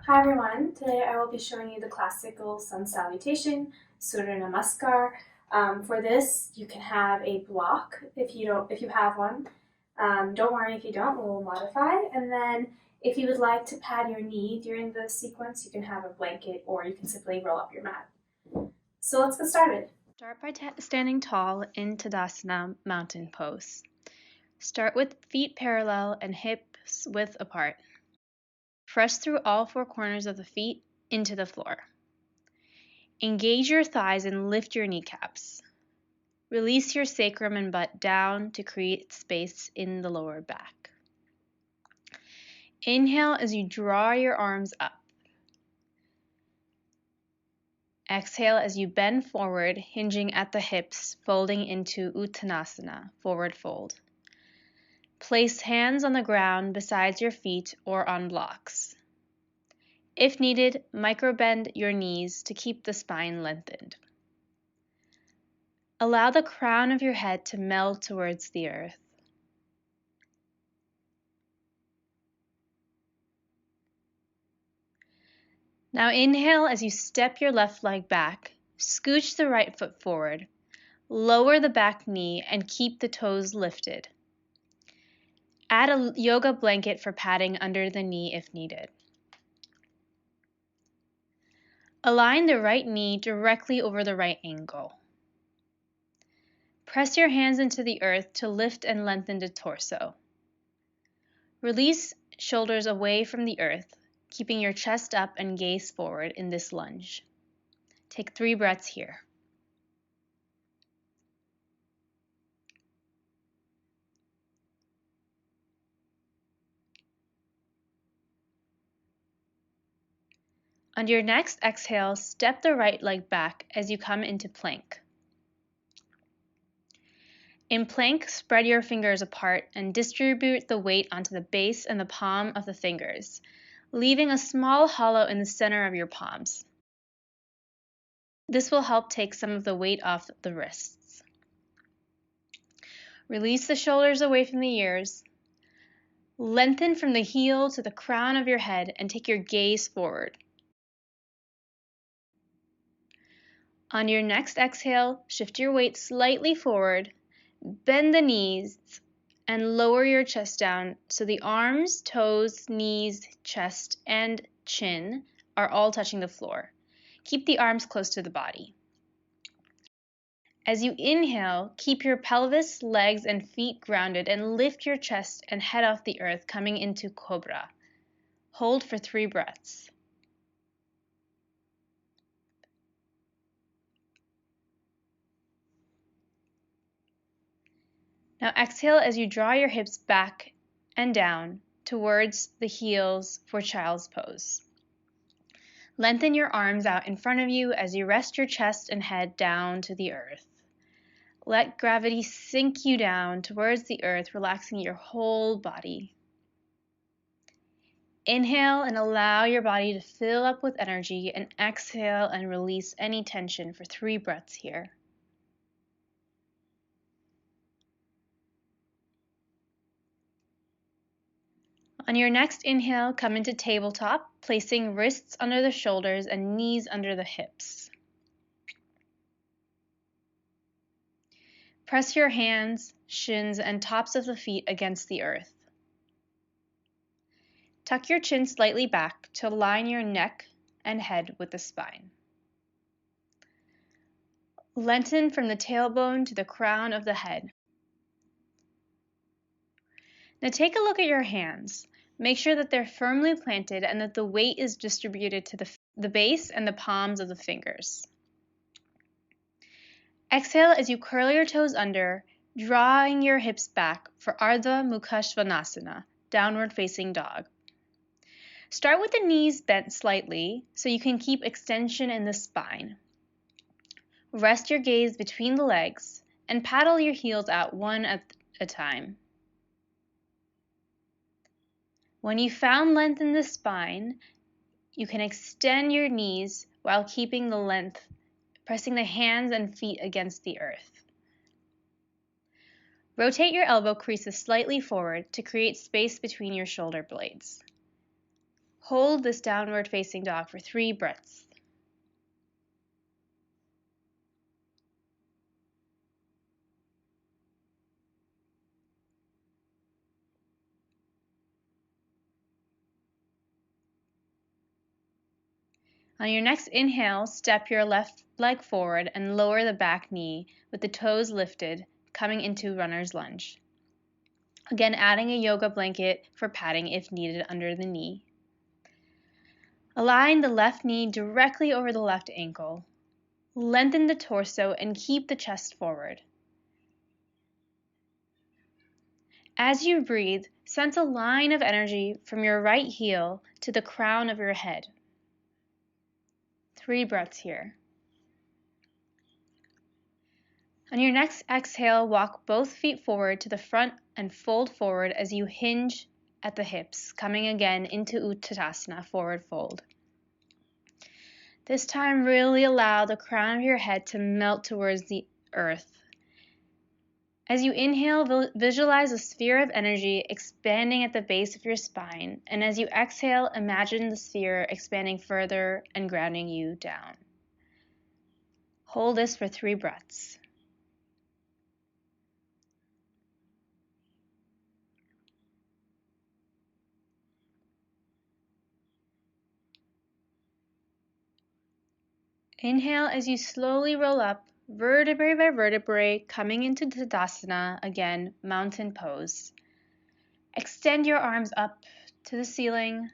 Hi everyone, today I will be showing you the classical Sun Salutation, Surya Namaskar. For this, you can have a block if you have one. Don't worry if you don't, we'll modify. And then if you would like to pad your knee during the sequence, you can have a blanket or you can simply roll up your mat. So let's get started. Start by standing tall in Tadasana mountain pose. Start with feet parallel and hips width apart. Press through all four corners of the feet into the floor. Engage your thighs and lift your kneecaps. Release your sacrum and butt down to create space in the lower back. Inhale as you draw your arms up. Exhale as you bend forward, hinging at the hips, folding into Uttanasana, forward fold. Place hands on the ground beside your feet or on blocks. If needed, microbend your knees to keep the spine lengthened. Allow the crown of your head to meld towards the earth. Now inhale as you step your left leg back, scooch the right foot forward, lower the back knee and keep the toes lifted. Add a yoga blanket for padding under the knee if needed. Align the right knee directly over the right ankle. Press your hands into the earth to lift and lengthen the torso. Release shoulders away from the earth, keeping your chest up and gaze forward in this lunge. Take 3 breaths here. On your next exhale, step the right leg back as you come into plank. In plank, spread your fingers apart and distribute the weight onto the base and the palm of the fingers, leaving a small hollow in the center of your palms. This will help take some of the weight off the wrists. Release the shoulders away from the ears. Lengthen from the heel to the crown of your head and take your gaze forward. On your next exhale, shift your weight slightly forward, bend the knees, and lower your chest down so the arms, toes, knees, chest, and chin are all touching the floor. Keep the arms close to the body. As you inhale, keep your pelvis, legs, and feet grounded and lift your chest and head off the earth, coming into Cobra. Hold for 3 breaths. Now exhale as you draw your hips back and down towards the heels for child's pose. Lengthen your arms out in front of you as you rest your chest and head down to the earth. Let gravity sink you down towards the earth, relaxing your whole body. Inhale and allow your body to fill up with energy, and exhale and release any tension for 3 breaths here. On your next inhale, come into tabletop, placing wrists under the shoulders and knees under the hips. Press your hands, shins, and tops of the feet against the earth. Tuck your chin slightly back to align your neck and head with the spine. Lengthen from the tailbone to the crown of the head. Now take a look at your hands. Make sure that they're firmly planted and that the weight is distributed to the base and the palms of the fingers. Exhale as you curl your toes under, drawing your hips back for Ardha Mukha Svanasana, downward facing dog. Start with the knees bent slightly so you can keep extension in the spine. Rest your gaze between the legs and paddle your heels out one at a time. When you found length in the spine, you can extend your knees while keeping the length, pressing the hands and feet against the earth. Rotate your elbow creases slightly forward to create space between your shoulder blades. Hold this downward facing dog for 3 breaths. On your next inhale, step your left leg forward and lower the back knee with the toes lifted, coming into runner's lunge. Again, adding a yoga blanket for padding if needed under the knee. Align the left knee directly over the left ankle. Lengthen the torso and keep the chest forward. As you breathe, sense a line of energy from your right heel to the crown of your head. 3 breaths here. On your next exhale, walk both feet forward to the front and fold forward as you hinge at the hips, coming again into Uttanasana, forward fold. This time, really allow the crown of your head to melt towards the earth. As you inhale, visualize a sphere of energy expanding at the base of your spine, and as you exhale, imagine the sphere expanding further and grounding you down. Hold this for 3 breaths. Inhale as you slowly roll up, vertebrae by vertebrae, coming into Tadasana, again, mountain pose. Extend your arms up to the ceiling,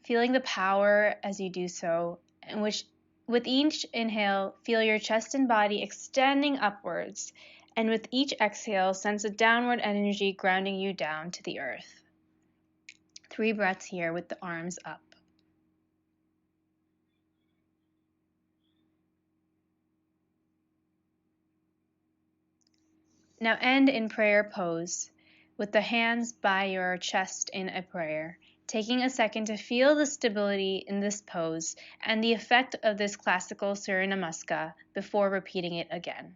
feeling the power as you do so, and with each inhale, feel your chest and body extending upwards, and with each exhale, sense a downward energy grounding you down to the earth. 3 breaths here with the arms up. Now end in prayer pose, with the hands by your chest in a prayer, taking a second to feel the stability in this pose and the effect of this classical Surya Namaskar before repeating it again.